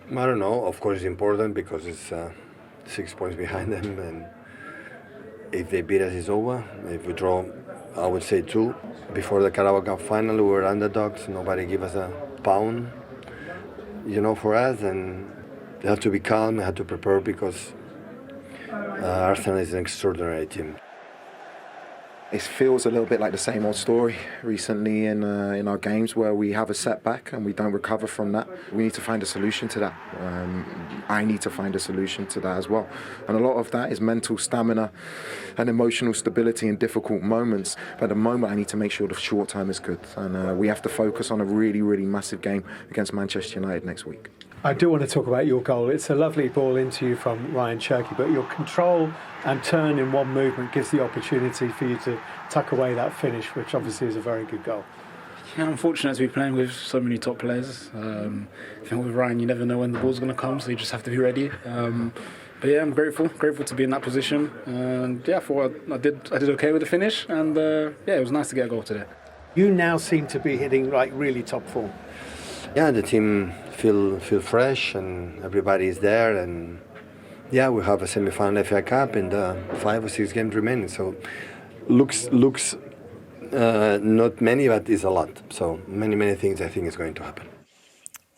I don't know. Of course, it's important because it's 6 points behind them, and if they beat us, it's over. If we draw, I would say 2. Before the Carabao Cup final, we were underdogs. Nobody gave us a pound, for us, and they have to be calm. They have to prepare because Arsenal is an extraordinary team. It feels a little bit like the same old story recently in our games where we have a setback and we don't recover from that. We need to find a solution to that. I need to find a solution to that as well. And a lot of that is mental stamina and emotional stability in difficult moments. But at the moment, I need to make sure the short time is good. And we have to focus on a really, really massive game against Manchester United next week. I do want to talk about your goal. It's a lovely ball into you from Ryan Cherky, but your control and turn in one movement gives the opportunity for you to tuck away that finish, which obviously is a very good goal. Yeah, I'm fortunate to be playing with so many top players. I think with Ryan, you never know when the ball's going to come, so you just have to be ready. But yeah, I'm grateful to be in that position. And yeah, for what I did okay with the finish, and yeah, it was nice to get a goal today. You now seem to be hitting like really top form. Yeah, the team feel fresh and everybody is there, and yeah, we have a semi-final FA Cup and 5 or 6 games remaining. So looks not many, but is a lot. So many things I think is going to happen.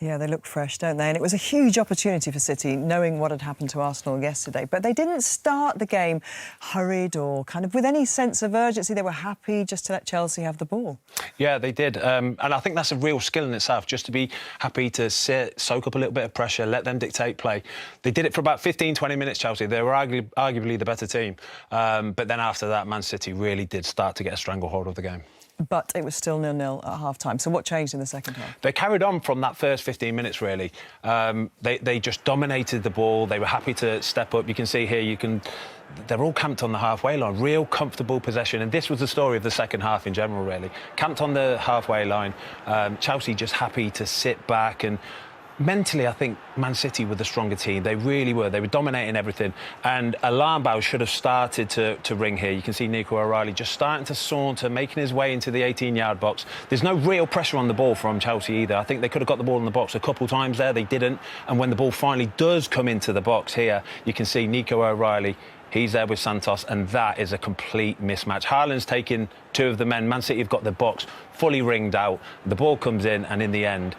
Yeah, they look fresh, don't they? And it was a huge opportunity for City, knowing what had happened to Arsenal yesterday. But they didn't start the game hurried or kind of with any sense of urgency. They were happy just to let Chelsea have the ball. Yeah, they did. And I think that's a real skill in itself, just to be happy to sit, soak up a little bit of pressure, let them dictate play. They did it for about 15, 20 minutes, Chelsea. They were arguably the better team. But then after that, Man City really did start to get a stranglehold of the game. But it was still 0-0 at half-time. So what changed in the second half? They carried on from that first 15 minutes, really. They just dominated the ball. They were happy to step up. You can see here, they're all camped on the halfway line. Real comfortable possession. And this was the story of the second half in general, really. Camped on the halfway line. Chelsea just happy to sit back and... Mentally, I think Man City were the stronger team. They really were. They were dominating everything. And alarm bells should have started to ring here. You can see Nico O'Reilly just starting to saunter, making his way into the 18-yard box. There's no real pressure on the ball from Chelsea either. I think they could have got the ball in the box a couple times there. They didn't. And when the ball finally does come into the box here, you can see Nico O'Reilly. He's there with Santos, and that is a complete mismatch. Haaland's taking 2 of the men. Man City have got the box fully ringed out. The ball comes in, and in the end,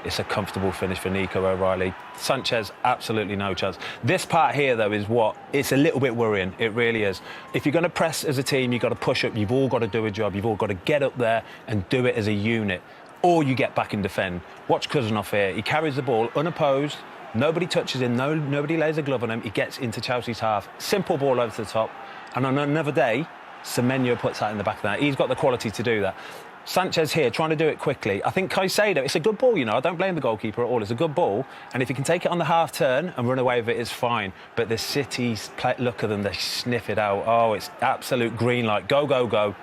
it's a comfortable finish for Nico O'Reilly. Sanchez, absolutely no chance. This part here, though, is it's a little bit worrying. It really is. If you're going to press as a team, you've got to push up. You've all got to do a job. You've all got to get up there and do it as a unit. Or you get back and defend. Watch Cousinov here. He carries the ball unopposed. Nobody touches him. Nobody lays a glove on him. He gets into Chelsea's half. Simple ball over to the top. And on another day, Semenyo puts that in the back of that. He's got the quality to do that. Sanchez here, trying to do it quickly. I think Caicedo, it's a good ball, I don't blame the goalkeeper at all. It's a good ball, and if he can take it on the half-turn and run away with it, it's fine. But the City's look at them, they sniff it out. Oh, it's absolute green light. Go, go, go.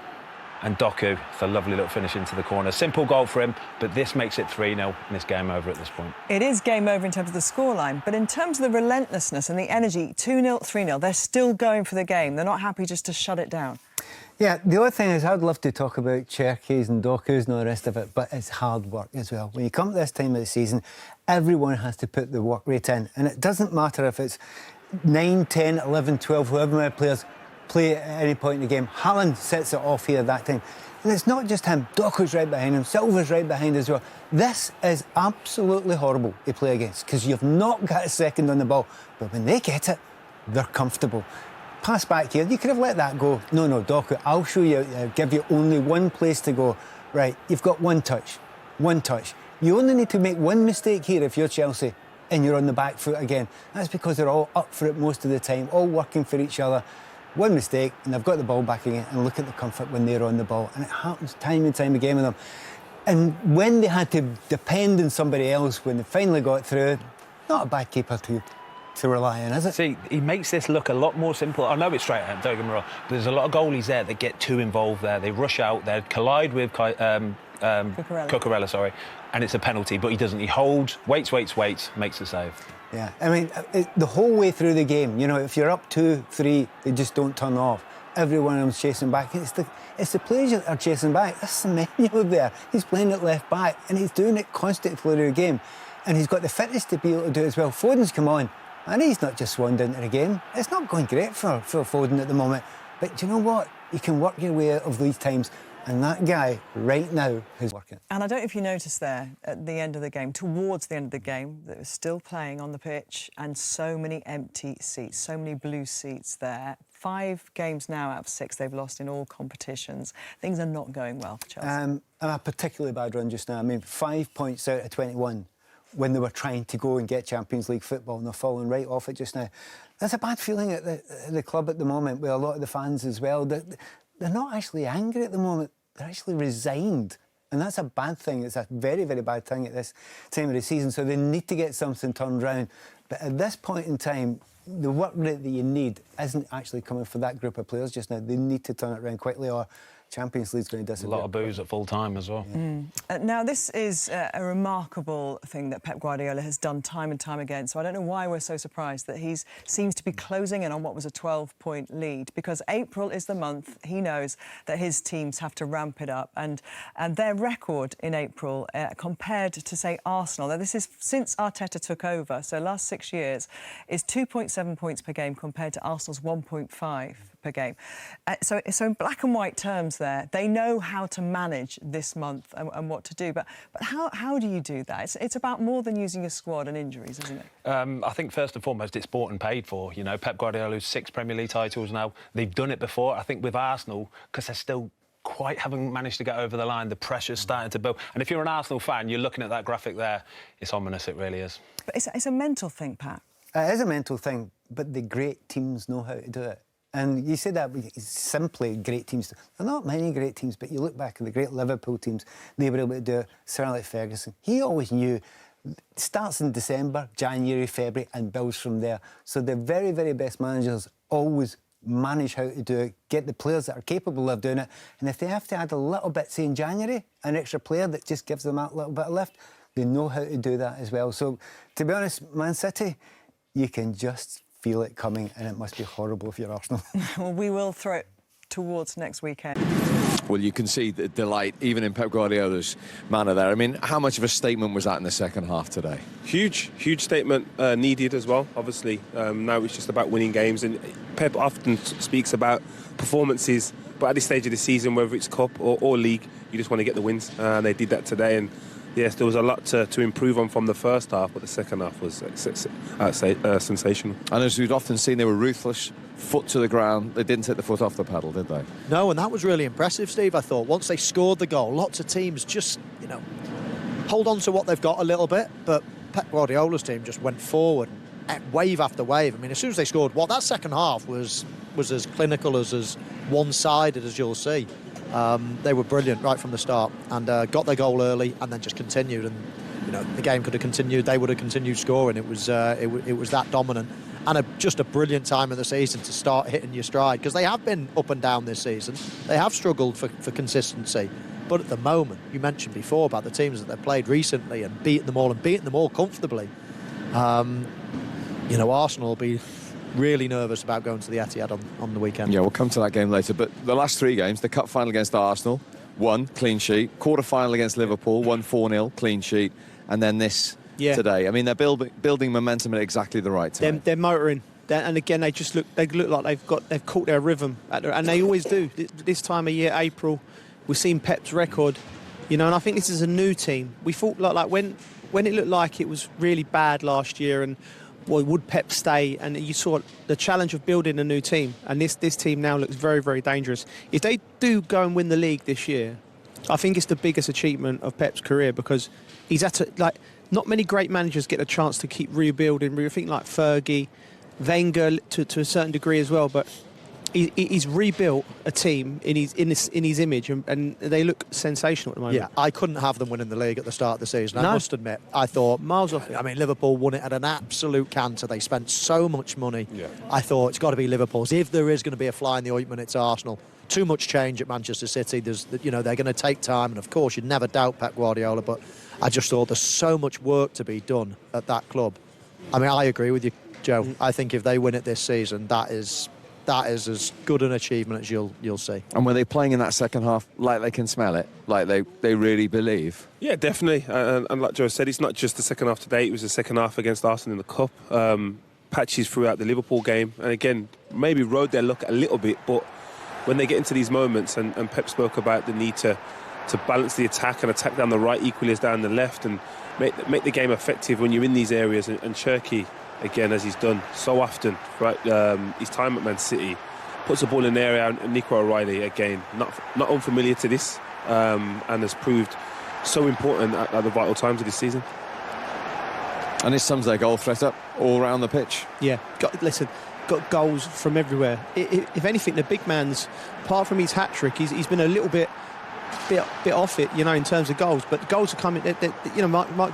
And Doku, it's a lovely little finish into the corner. Simple goal for him, but this makes it 3-0, and it's game over at this point. It is game over in terms of the scoreline, but in terms of the relentlessness and the energy, 2-0, 3-0, they're still going for the game. They're not happy just to shut it down. Yeah, the other thing is I'd love to talk about Cherkis and Dokus and all the rest of it, but it's hard work as well. When you come to this time of the season, everyone has to put the work rate in, and it doesn't matter if it's 9, 10, 11, 12, whoever many players play at any point in the game. Haaland sets it off here at that time. And it's not just him. Doku's right behind him. Silva's right behind as well. This is absolutely horrible to play against because you've not got a second on the ball. But when they get it, they're comfortable. Pass back here. You could have let that go. No, Doku, I'll show you. I'll give you only one place to go. Right, you've got one touch. One touch. You only need to make one mistake here if you're Chelsea and you're on the back foot again. That's because they're all up for it most of the time, all working for each other. One mistake and they've got the ball back again, and look at the comfort when they're on the ball. And it happens time and time again with them. And when they had to depend on somebody else, when they finally got through, not a bad keeper to rely on, is it? See, he makes this look a lot more simple. I know it's straight ahead, don't get me wrong, but there's a lot of goalies there that get too involved there. They rush out, they collide with Cucurella, and it's a penalty, but he doesn't. He holds, waits, makes the save. Yeah, I mean, the whole way through the game, if you're up 2-3, they just don't turn off. Everyone else chasing back. It's the players that are chasing back. That's Semenyo there. He's playing at left back, and he's doing it constantly through the game. and he's got the fitness to be able to do it as well. Foden's come on, and he's not just swaned into the game. It's not going great for Foden at the moment, but do you know what? You can work your way out of these times, and that guy right now is working. And I don't know if you noticed there at the end of the game, towards the end of the game, that was still playing on the pitch and so many empty seats, so many blue seats there. 5 games now out of 6 they've lost in all competitions. Things are not going well for Chelsea. And a particularly bad run just now. I mean, 5 points out of 21 when they were trying to go and get Champions League football, and they're falling right off it just now. There's a bad feeling at the club at the moment with a lot of the fans as well. They're not actually angry at the moment, they're actually resigned. And that's a bad thing. It's a very, very bad thing at this time of the season. So they need to get something turned around. But at this point in time, the work rate that you need isn't actually coming for that group of players just now. They need to turn it around quickly, or Champions League's going to disappear. A lot of boos at full time as well. Now, this is a remarkable thing that Pep Guardiola has done time and time again. So I don't know why we're so surprised that he seems to be closing in on what was a 12-point lead, because April is the month he knows that his teams have to ramp it up. And their record in April compared to, say, Arsenal, now this is since Arteta took over, so last 6 years, is 2.7 points per game compared to Arsenal's 1.5 per game. So in black and white terms there, they know how to manage this month and what to do. But how do you do that? It's about more than using a squad and injuries, isn't it? I think first and foremost it's bought and paid for. You know, Pep Guardiola's 6 Premier League titles now. They've done it before. I think with Arsenal, because they're still quite haven't managed to get over the line, the pressure's starting to build. And if you're an Arsenal fan, you're looking at that graphic there, it's ominous, it really is. But it's a mental thing, Pat. It is a mental thing, but the great teams know how to do it. And you say that simply great teams. There are not many great teams, but you look back at the great Liverpool teams, they were able to do it. Sir Alex Ferguson, he always knew, starts in December, January, February, and builds from there. So the very, very best managers always manage how to do it, get the players that are capable of doing it. And if they have to add a little bit, say in January, an extra player that just gives them that little bit of lift, they know how to do that as well. So, to be honest, Man City, you can just feel it coming, and it must be horrible if you're Arsenal. Well, we will throw it towards next weekend. Well, you can see the delight, even in Pep Guardiola's manner there. I mean, how much of a statement was that in the second half today? Huge statement, needed as well, obviously. Now it's just about winning games, and Pep often speaks about performances, but at this stage of the season, whether it's Cup or League, you just want to get the wins, and they did that today. And yes, there was a lot to improve on from the first half, but the second half was sensational. And as we've often seen, they were ruthless, foot to the ground. They didn't take the foot off the pedal, did they? No, and that was really impressive, Steve, I thought. Once they scored the goal, lots of teams just, hold on to what they've got a little bit, but Pep Guardiola's team just went forward, wave after wave. I mean, as soon as they scored, that second half was as clinical, as one-sided as you'll see. They were brilliant right from the start, and got their goal early and then just continued. And the game could have continued. They would have continued scoring. It was that dominant, and just a brilliant time of the season to start hitting your stride, because they have been up and down this season. They have struggled for consistency, but at the moment, you mentioned before about the teams that they've played recently and beating them all comfortably. Arsenal will be really nervous about going to the Etihad on the weekend. Yeah, we'll come to that game later. But the last 3 games, the cup final against Arsenal, 1 clean sheet. Quarter-final against Liverpool, 1 4-0, clean sheet. And then this today. I mean, they're building momentum at exactly the right time. They're motoring. And again, they look like they've caught their rhythm. And they always do. This time of year, April, we've seen Pep's record. And I think this is a new team. We thought like when it looked like it was really bad last year, and would Pep stay? And you saw the challenge of building a new team. And this team now looks very, very dangerous. If they do go and win the league this year, I think it's the biggest achievement of Pep's career, because he's had to, not many great managers get a chance to keep rebuilding. I think like Fergie, Wenger to a certain degree as well, but he's rebuilt a team in his image, and they look sensational at the moment. Yeah, I couldn't have them winning the league at the start of the season. No. I must admit, I thought miles off it. I mean, Liverpool won it at an absolute canter. They spent so much money. Yeah. I thought it's got to be Liverpool's. If there is going to be a fly in the ointment, it's Arsenal. Too much change at Manchester City. They're going to take time, and of course, you'd never doubt Pep Guardiola. But I just thought there's so much work to be done at that club. I mean, I agree with you, Joe. I think if they win it this season, that is that is as good an achievement as you'll see. And were they playing in that second half like they can smell it, like they really believe? Yeah, definitely. And like Joe said, it's not just the second half today. It was the second half against Arsenal in the Cup. Patches throughout the Liverpool game, and again, maybe rode their luck a little bit, but when they get into these moments, and Pep spoke about the need to balance the attack and attack down the right equally as down the left, and make the game effective when you're in these areas. And Cherki, again, as he's done so often, right, his time at Man City, puts the ball in the area, and Nico O'Reilly, again, not unfamiliar to this, and has proved so important at the vital times of this season. And it sums their goal threat up all around the pitch. Yeah, got goals from everywhere. If anything, the big man's, apart from his hat-trick, he's been a little bit off it, in terms of goals. But the goals are coming. Mark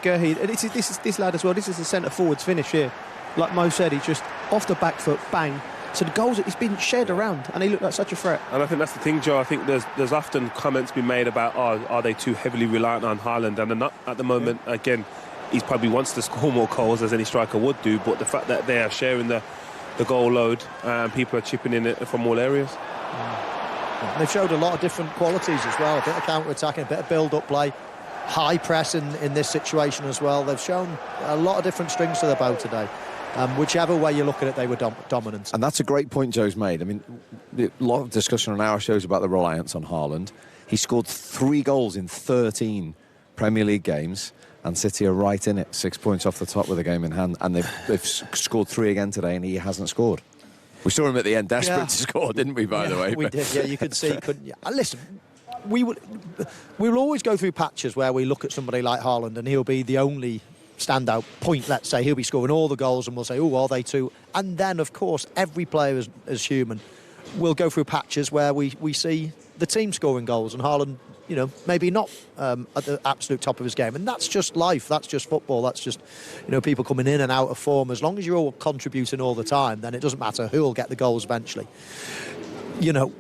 Gurhey, this lad as well. This is a centre forward's finish here. Like Mo said, he's just off the back foot, bang. So the goals, it's been shared around, and they look like such a threat. And I think that's the thing, Joe. I think there's often comments been made about, are they too heavily reliant on Haaland? And they're not at the moment. Yeah. Again, he probably wants to score more goals, as any striker would do. But the fact that they are sharing the goal load, and people are chipping in it from all areas. They've showed a lot of different qualities as well. A bit of counter-attacking, a bit of build-up play, high press in this situation as well. They've shown a lot of different strings to their bow today. Whichever way you look at it, they were dominant. And that's a great point Joe's made. I mean, a lot of discussion on our shows about the reliance on Haaland. He scored 3 goals in 13 Premier League games, and City are right in it, 6 points off the top with a game in hand, and they've scored 3 again today, and he hasn't scored. We saw him at the end desperate to score, didn't we, by the way? We did, yeah, you could see, couldn't you? And listen, we will always go through patches where we look at somebody like Haaland and he'll be the only standout point, let's say. He'll be scoring all the goals and we'll say, oh, are they too? And then, of course, every player is human. We'll go through patches where we see the team scoring goals and Haaland, maybe not at the absolute top of his game. And that's just life. That's just football. That's just, people coming in and out of form. As long as you're all contributing all the time, then it doesn't matter who will get the goals eventually.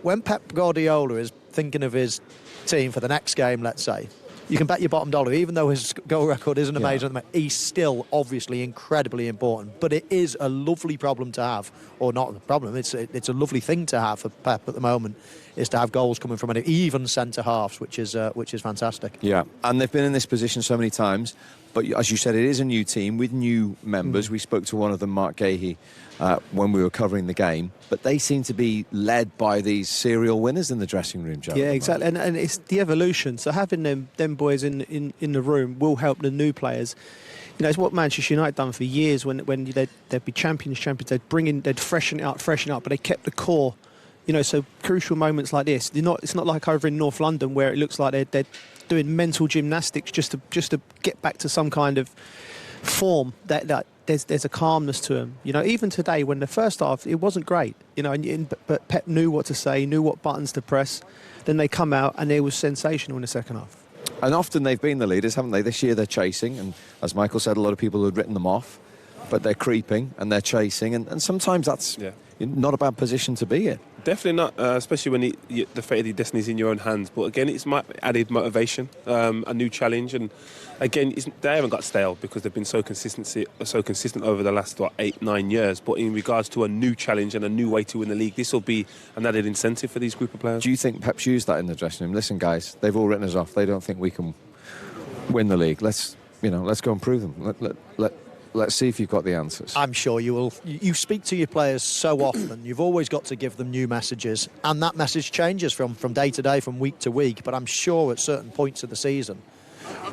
When Pep Guardiola is thinking of his team for the next game, let's say, you can bet your bottom dollar, even though his goal record isn't amazing at the moment, he's still obviously incredibly important. But it is a lovely problem to have, or not a problem, it's a lovely thing to have for Pep at the moment, is to have goals coming from even centre-halves, which is fantastic. Yeah, and they've been in this position so many times, but as you said, it is a new team with new members. We spoke to one of them, Mark Gahey, when we were covering the game, but they seem to be led by these serial winners in the dressing room, Joe. Yeah, exactly, and it's the evolution. So having them boys in the room will help the new players. It's what Manchester United done for years when they'd be champions, they'd freshen it up, but they kept the core. So crucial moments like this, it's not like over in North London where it looks like they're doing mental gymnastics just to get back to some kind of form. That there's a calmness to them. Even today when the first half it wasn't great. But Pep knew what to say, knew what buttons to press. Then they come out and it was sensational in the second half. And often they've been the leaders, haven't they? This year they're chasing, and as Michael said, a lot of people had written them off, but they're creeping and they're chasing, and sometimes that's not a bad position to be in. Definitely not, especially when the fate of your destiny is in your own hands. But again, it's added motivation, a new challenge, and again, they haven't got stale because they've been so consistent over the last 8-9 years. But in regards to a new challenge and a new way to win the league, this will be an added incentive for these group of players. Do you think Pep's used that in the dressing room? Listen, guys, they've all written us off. They don't think we can win the league. Let's go and prove them. Let's see if you've got the answers. I'm sure you will. You speak to your players so often. You've always got to give them new messages. And that message changes from day to day, from week to week. But I'm sure at certain points of the season,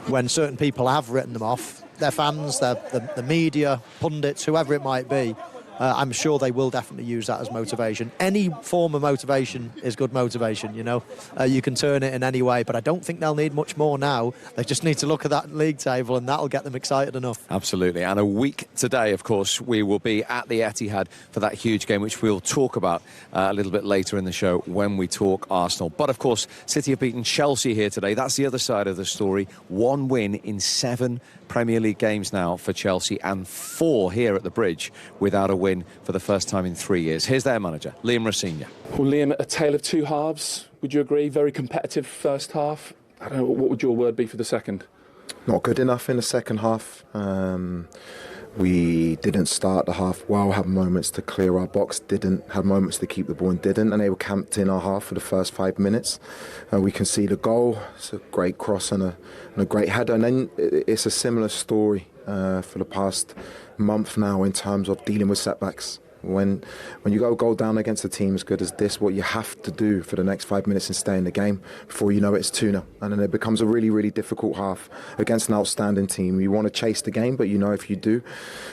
when certain people have written them off, their fans, the media, pundits, whoever it might be, I'm sure they will definitely use that as motivation. Any form of motivation is good motivation, You can turn it in any way, but I don't think they'll need much more now. They just need to look at that league table and that'll get them excited enough. Absolutely. And a week today, of course, we will be at the Etihad for that huge game, which we'll talk about a little bit later in the show when we talk Arsenal. But, of course, City have beaten Chelsea here today. That's the other side of the story. 1 win in 7 Premier League games now for Chelsea, and 4 here at the Bridge without a win for the first time in 3 years. Here's their manager, Liam Rossigna. Well, Liam, a tale of 2 halves. Would you agree? Very competitive first half. I don't know, what would your word be for the second? Not good enough in the second half. We didn't start the half well, had moments to clear our box, didn't have moments to keep the ball and didn't, and they were camped in our half for the first 5 minutes. We concede a goal, it's a great cross and a great header, and then it's a similar story for the past month now in terms of dealing with setbacks. When you go goal down against a team as good as this, what you have to do for the next 5 minutes is stay in the game before you know it's 2-0. And then it becomes a really, really difficult half against an outstanding team. You want to chase the game, but you know if you do,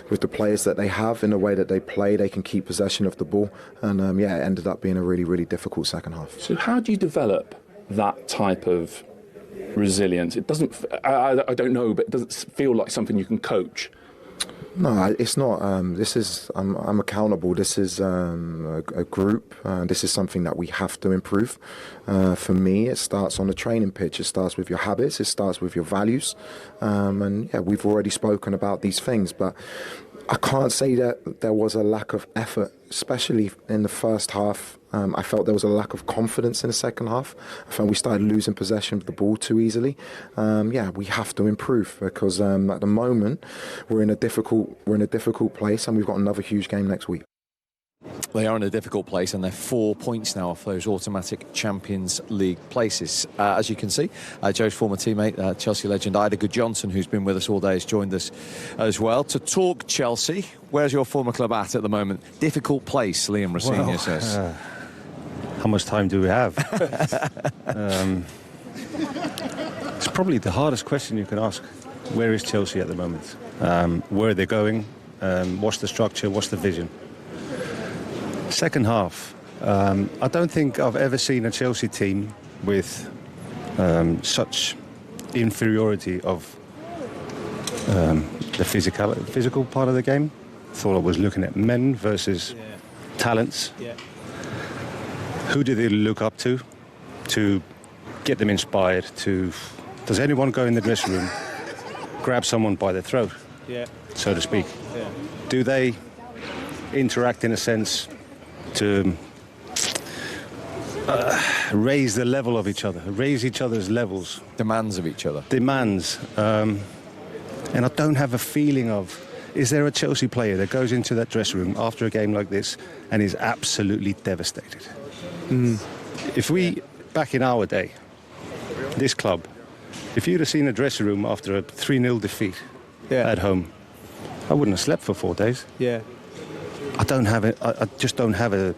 with the players that they have in the way that they play, they can keep possession of the ball. And it ended up being a really, really difficult second half. So how do you develop that type of resilience? It doesn't, I don't know, but it doesn't feel like something you can coach. No, it's not. I'm accountable. This is a group. This is something that we have to improve. For me, it starts on the training pitch. It starts with your habits. It starts with your values. We've already spoken about these things, but I can't say that there was a lack of effort, especially in the first half. I felt there was a lack of confidence in the second half. I felt we started losing possession of the ball too easily. We have to improve because at the moment we're in a difficult place, and we've got another huge game next week. They are in a difficult place, and they're 4 points now off those automatic Champions League places. As you can see, Joe's former teammate, Chelsea legend Ida Good-Johnson, who's been with us all day, has joined us as well to talk Chelsea. Where's your former club at the moment? Difficult place, Liam Rosenior says. How much time do we have? It's probably the hardest question you can ask. Where is Chelsea at the moment? Where are they going? What's the structure? What's the vision? Second half, I don't think I've ever seen a Chelsea team with such inferiority of the physical part of the game. Thought I was looking at men versus talents. Yeah. Who do they look up to get them inspired? Does anyone go in the dressing room, grab someone by the throat, so to speak? Yeah. Do they interact in a sense to raise the level of each other, raise each other's levels? Demands of each other. Demands. And I don't have a feeling of, is there a Chelsea player that goes into that dressing room after a game like this and is absolutely devastated? If we, back in our day, this club, if you'd have seen a dressing room after a 3-0 defeat at home, I wouldn't have slept for 4 days. Yeah. I just don't have a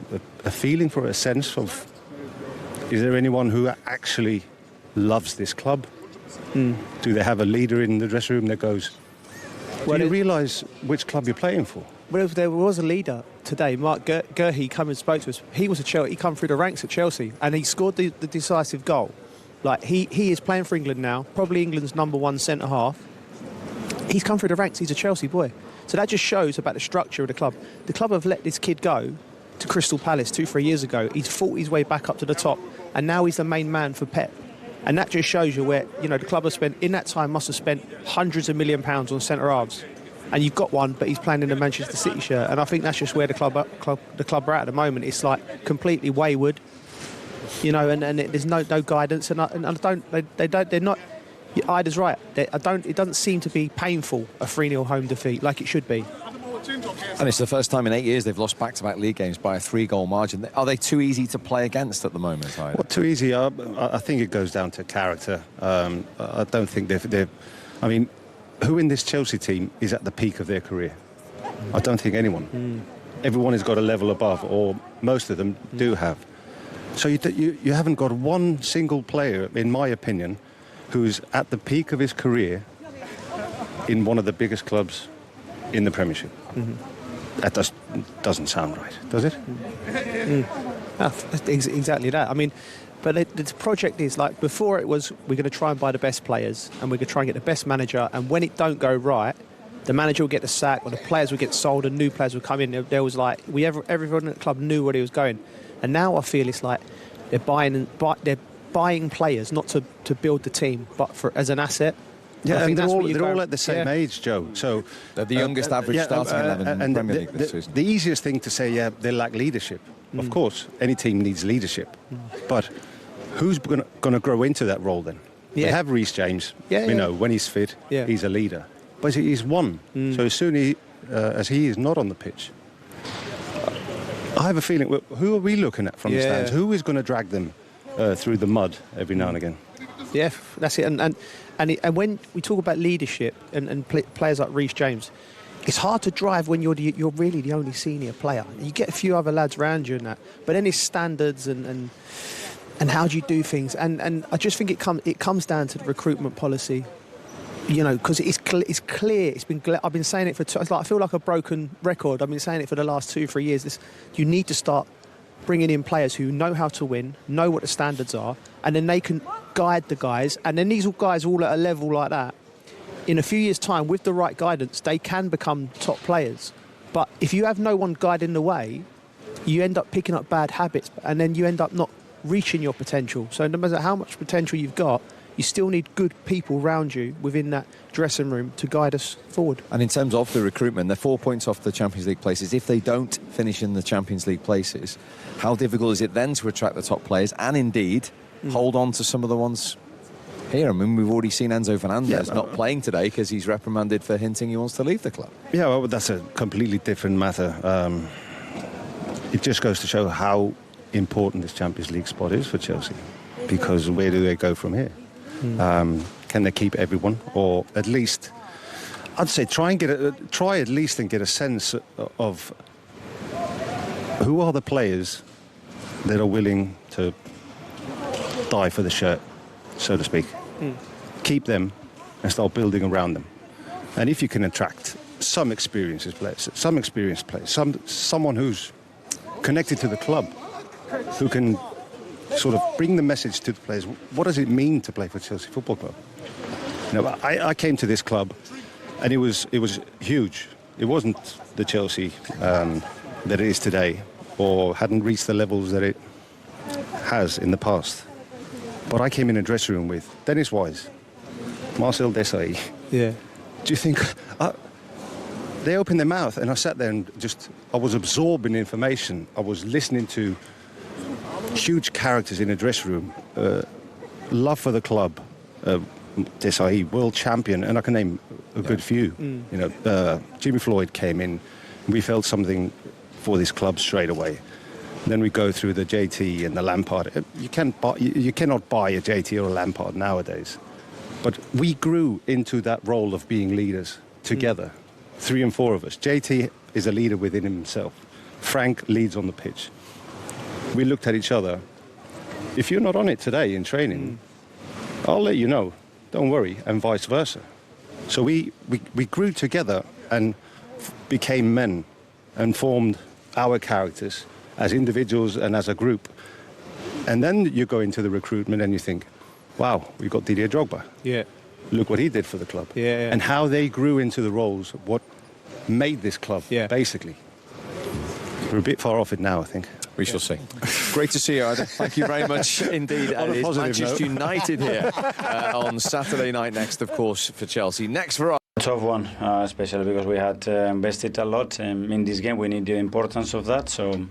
feeling for a sense of, is there anyone who actually loves this club? Do they have a leader in the dressing room that goes, do you realise which club you're playing for? Well, there was a leader today, Mark Gurhey, come and spoke to us. He was he come through the ranks at Chelsea, and he scored the decisive goal. Like he is playing for England now, probably England's #1 centre half. He's come through the ranks. He's a Chelsea boy. So that just shows about the structure of the club. The club have let this kid go to Crystal Palace 2-3 years ago. He's fought his way back up to the top, and now he's the main man for Pep. And that just shows you where, the club has spent, in that time, must have spent hundreds of £1 million on centre halves. And you've got one, but he's playing in the Manchester City shirt. And I think that's just where the club are at the moment. It's like completely wayward, and there's no guidance. And they're not. Ida's right. It doesn't seem to be painful, a 3-0 home defeat like it should be. And it's the first time in 8 years they've lost back-to-back league games by a 3-goal margin. Are they too easy to play against at the moment, Ida? Well, too easy. I think it goes down to character. I don't think they've. I mean, who in this Chelsea team is at the peak of their career? I don't think anyone. Everyone has got a level above, or most of them do have. So you haven't got one single player, in my opinion, who's at the peak of his career in one of the biggest clubs in the Premiership. That doesn't sound right, does it? Exactly that. I mean, but the project is like, before it was, we're going to try and buy the best players and we're going to try and get the best manager, and when it don't go right, the manager will get the sack or the players will get sold and new players will come in. There was like, everyone at the club knew where he was going. And now I feel it's like they're buying players, not to build the team, but as an asset. Yeah, and they're all at the same age, Joe. So they're the youngest average starting 11 in the Premier League this season. The easiest thing to say, they lack leadership. Of course, any team needs leadership. But who's going to grow into that role then? They have Reece James. When he's fit, he's a leader. But he's one. So as soon as he is not on the pitch, I have a feeling, who are we looking at from the stands? Who is going to drag them through the mud every now and again? Yeah, that's it. And when we talk about leadership and players like Reece James, it's hard to drive when you're really the only senior player. You get a few other lads around you and that, but then it's standards and how do you do things. And I just think it comes down to the recruitment policy. You know, because it's clear. I've been saying it it's like I feel like a broken record. I've been saying it for the last 2-3 years. You need to start bringing in players who know how to win, know what the standards are, and then they can guide the guys. And then these guys all at a level like that, in a few years' time, with the right guidance, they can become top players. But if you have no one guiding the way, you end up picking up bad habits, and then you end up not reaching your potential. So no matter how much potential you've got, you still need good people around you within that dressing room to guide us forward. And in terms of the recruitment, they're 4 points off the Champions League places. If they don't finish in the Champions League places, how difficult is it then to attract the top players and indeed hold on to some of the ones here? I mean, we've already seen Enzo Fernandez not playing today because he's reprimanded for hinting he wants to leave the club. Yeah, well, that's a completely different matter. It just goes to show how important this Champions League spot is for Chelsea, because where do they go from here? Can they keep everyone, or at least, I'd say, try at least and get a sense of who are the players that are willing to die for the shirt, so to speak. Keep them and start building around them. And if you can attract some experienced players, someone who's connected to the club, who can sort of bring the message to the players. What does it mean to play for Chelsea Football Club? You know, I came to this club, and it was huge. It wasn't the Chelsea that it is today, or hadn't reached the levels that it has in the past. But I came in a dressing room with Dennis Wise, Marcel Desailly. Yeah. Do you think they opened their mouth, and I sat there and I was absorbing information. I was listening to huge characters in a dressing room, love for the club, Desailly, world champion, and I can name a good few. You know, Jimmy Floyd came in, we felt something for this club straight away. Then we go through the JT and the Lampard. You cannot buy a JT or a Lampard nowadays. But we grew into that role of being leaders together, 3 and 4 of us. JT is a leader within himself. Frank leads on the pitch. We looked at each other. If you're not on it today in training, I'll let you know. Don't worry, and vice versa. So we grew together and became men and formed our characters as individuals and as a group. And then you go into the recruitment and you think, wow, we've got Didier Drogba. Yeah. Look what he did for the club. Yeah. And how they grew into the roles, what made this club, basically. We're a bit far off it now, I think. We shall see. Great to see you, Adam. Thank you very much indeed. And it's Manchester United here on Saturday night next, of course, for Chelsea. Next for us. Tough one, especially because we had invested a lot in this game. We need the importance of that. So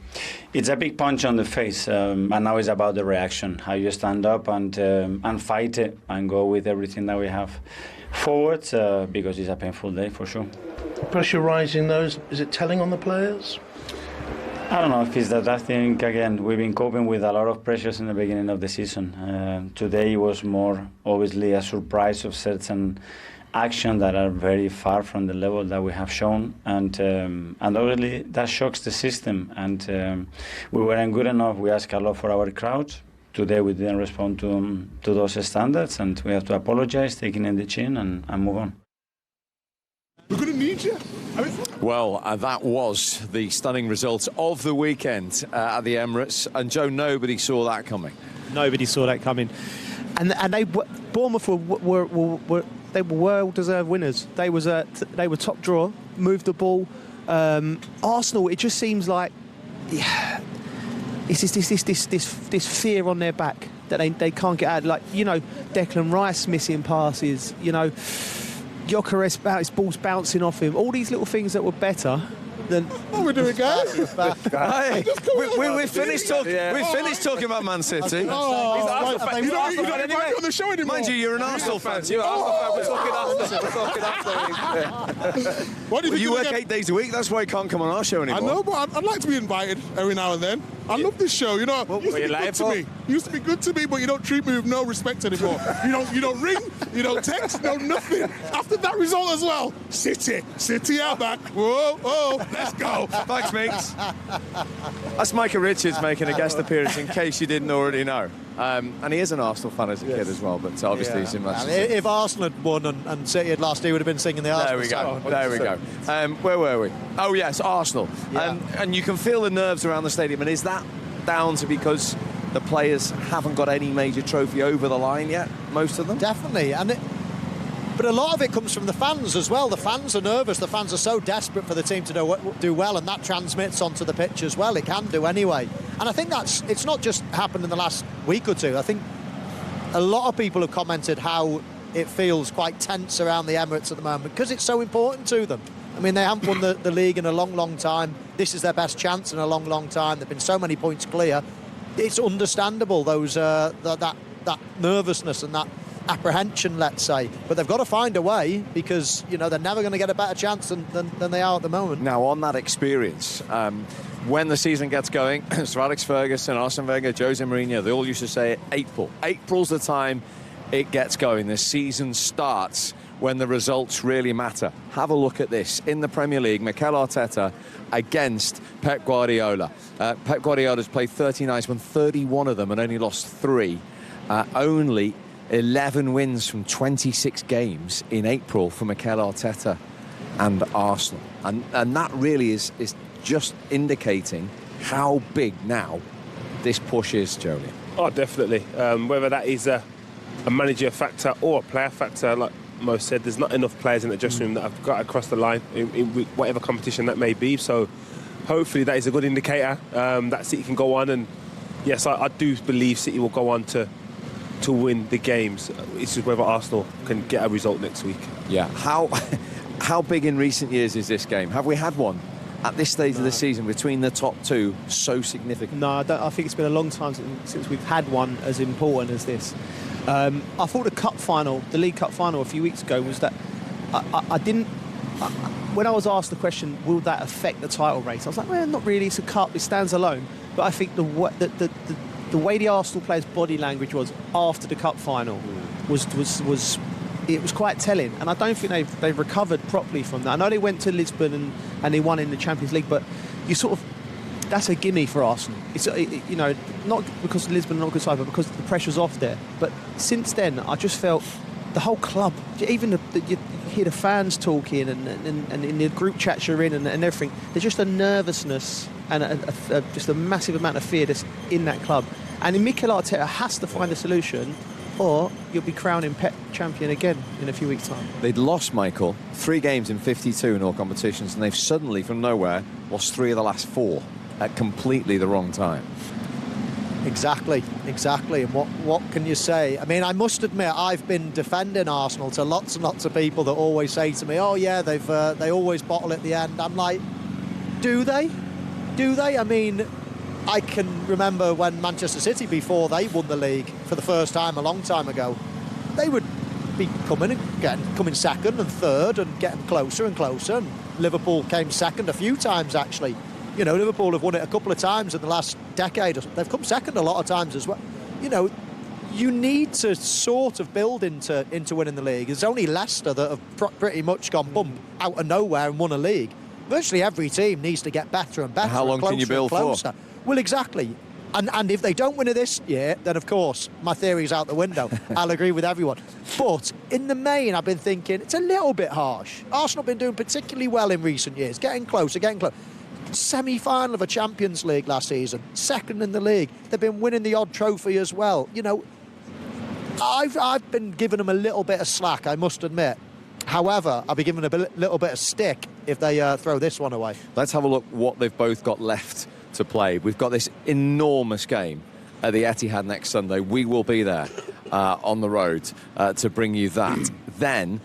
it's a big punch on the face. And now it's about the reaction, how you stand up and fight it and go with everything that we have forward, because it's a painful day for sure. Pressure rising, though, is it telling on the players? I don't know if it's that. I think, again, we've been coping with a lot of pressures in the beginning of the season. Today was more, obviously, a surprise of certain action that are very far from the level that we have shown. And obviously, that shocks the system. And we weren't good enough. We asked a lot for our crowd. Today, we didn't respond to those standards. And we have to apologize, taking in the chin and move on. We're going to need you. Well, that was the stunning results of the weekend at the Emirates. And Joe, nobody saw that coming. Nobody saw that coming. And Bournemouth were well-deserved winners. They were top draw, moved the ball. Arsenal, it just seems like it's this fear on their back that they can't get out. Like, you know, Declan Rice missing passes, you know. Gyökeres about his balls bouncing off him. All these little things that were better than. What we're doing, guys? Hey, we finished talking. We finished talking about Man City. You don't invite me on the show anymore. Mind you, you're an Arsenal fan. You're an Arsenal fan. We're talking after. What do you think? You work 8 days a week. That's why you can't come on our show anymore. I know, but I'd like to be invited every now and then. I love this show. You know, you used to be good to me, but you don't treat me with no respect anymore. You don't ring, you don't text, no nothing. After that result as well, City out back. Whoa, let's go. Thanks, mates. That's Micah Richards making a guest appearance, in case you didn't already know. And he is an Arsenal fan as a kid as well, but obviously he's in Manchester City. If Arsenal had won and City had lost, he would have been singing the Arsenal song. There we go. Where were we? Oh, yes, Arsenal. Yeah. And you can feel the nerves around the stadium. And is that down to because the players haven't got any major trophy over the line yet, most of them? Definitely. But a lot of it comes from the fans as well. The fans are nervous. The fans are so desperate for the team to do well, and that transmits onto the pitch as well. It can do anyway. And I think it's not just happened in the last week or two. I think a lot of people have commented how it feels quite tense around the Emirates at the moment because it's so important to them. I mean, they haven't won the league in a long, long time. This is their best chance in a long, long time. They've been so many points clear. It's understandable, that nervousness and that apprehension, let's say. But they've got to find a way because, they're never going to get a better chance than they are at the moment. Now, on that experience, when the season gets going, Sir Alex Ferguson, Arsene Wenger, Jose Mourinho, they all used to say April. April's the time it gets going. The season starts when the results really matter. Have a look at this. In the Premier League, Mikel Arteta against Pep Guardiola. Pep Guardiola's played 30 nights, won 31 of them and only lost 3. Only 11 wins from 26 games in April for Mikel Arteta and Arsenal. And that really is just indicating how big now this push is, Jolien. Oh, definitely. Whether that is a manager factor or a player factor, like Mo said, there's not enough players in the dressing room that have got across the line in whatever competition that may be. So hopefully that is a good indicator that City can go on. And yes, I do believe City will go on to win the games. It's just whether Arsenal can get a result next week. Yeah. How big in recent years is this game? Have we had one at this stage of the season between the top two so significant? No, I think it's been a long time since we've had one as important as this. I thought the League Cup final a few weeks ago was that when I was asked the question, will that affect the title race? I was like, well, not really. It's a cup. It stands alone. But I think the way the Arsenal players' body language was after the cup final was quite telling, and I don't think they've recovered properly from that. I know they went to Lisbon and they won in the Champions League, but that's a gimme for Arsenal. It's not because Lisbon are not a good side, but because the pressure's off there. But since then, I just felt the whole club, even you hear the fans talking and in the group chats you're in and everything. There's just a nervousness and just a massive amount of fear that's in that club. And Mikel Arteta has to find a solution, or you'll be crowning Pep champion again in a few weeks' time. They'd lost, Michael, 3 games in 52 in all competitions, and they've suddenly, from nowhere, lost 3 of the last 4 at completely the wrong time. Exactly. And what can you say? I mean, I must admit, I've been defending Arsenal to lots and lots of people that always say to me, oh yeah, they always bottle at the end. I'm like, do they? I mean, I can remember when Manchester City, before they won the league for the first time a long time ago, they would be coming second and third and getting closer and closer. And Liverpool came second a few times, actually. Liverpool have won it a couple of times in the last decade. They've come second a lot of times as well. You need to sort of build into winning the league. It's only Leicester that have pretty much gone bump out of nowhere and won a league. Virtually every team needs to get better and better. How long can you build for? Well, exactly. And if they don't win it this year, then of course my theory's out the window. I'll agree with everyone. But in the main, I've been thinking it's a little bit harsh. Arsenal have been doing particularly well in recent years, getting closer. Semi-final of a Champions League last season, second in the league. They've been winning the odd trophy as well. I've been giving them a little bit of slack, I must admit. However, I'll be giving them a little bit of stick if they throw this one away. Let's have a look what they've both got left to play. We've got this enormous game at the Etihad next Sunday. We will be there on the road to bring you that. Then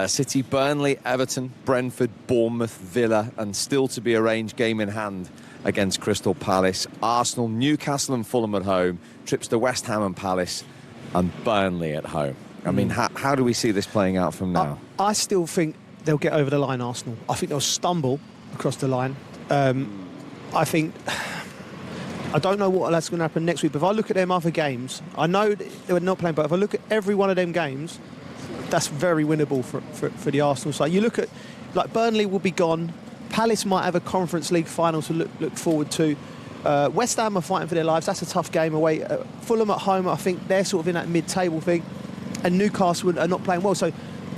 City, Burnley, Everton, Brentford, Bournemouth, Villa, and still to be arranged game in hand against Crystal Palace. Arsenal, Newcastle and Fulham at home. Trips to West Ham and Palace, and Burnley at home. I mean, how do we see this playing out from now? I still think they'll get over the line, Arsenal. I think they'll stumble across the line. I don't know that's going to happen next week, but if I look at them other games, I know they were not playing, but if I look at every one of them games, that's very winnable for the Arsenal side. You look at, like, Burnley will be gone. Palace might have a Conference League final to look forward to. West Ham are fighting for their lives. That's a tough game away. Fulham at home, I think they're sort of in that mid-table thing. And Newcastle are not playing well. So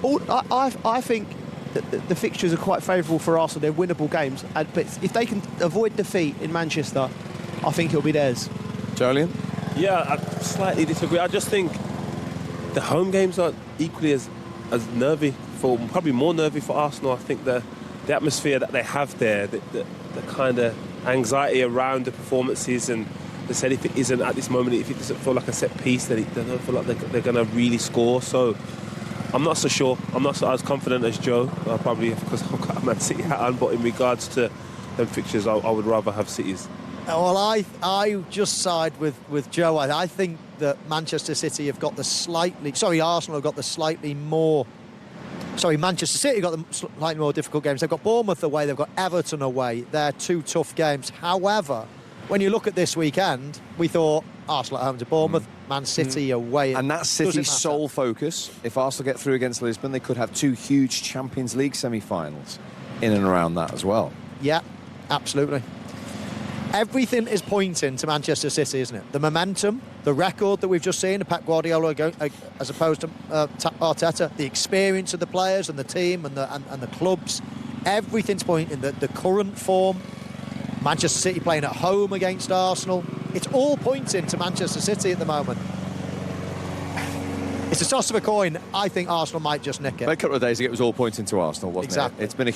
I think that the fixtures are quite favourable for Arsenal. They're winnable games. But if they can avoid defeat in Manchester, I think it'll be theirs. Julian? Yeah, I slightly disagree. I just think the home games are equally as nervy, probably more nervy for Arsenal. I think the atmosphere that they have there, the kind of anxiety around the performances, and they said if it isn't at this moment, if it doesn't feel like a set piece, then they don't feel like they're going to really score. So I'm not so sure. I'm not so as confident as Joe, probably because I've got a Man City hat on, but in regards to them fixtures, I would rather have City's. Well, I just side with Joe. I think that Manchester City have got Arsenal have got the slightly more... Manchester City got the slightly more difficult games. They've got Bournemouth away, they've got Everton away. They're two tough games. However, when you look at this weekend, we thought Arsenal at home to Bournemouth, Man City away. And that's City's sole focus. If Arsenal get through against Lisbon, they could have 2 huge Champions League semi-finals in and around that as well. Yeah, absolutely. Everything is pointing to Manchester City, isn't it? The momentum, the record that we've just seen, the Pep Guardiola as opposed to Arteta, the experience of the players and the team and the clubs, everything's pointing. The current form, Manchester City playing at home against Arsenal, it's all pointing to Manchester City at the moment. It's a toss of a coin. I think Arsenal might just nick it. A couple of days ago, it was all pointing to Arsenal, wasn't it? Exactly. It's been a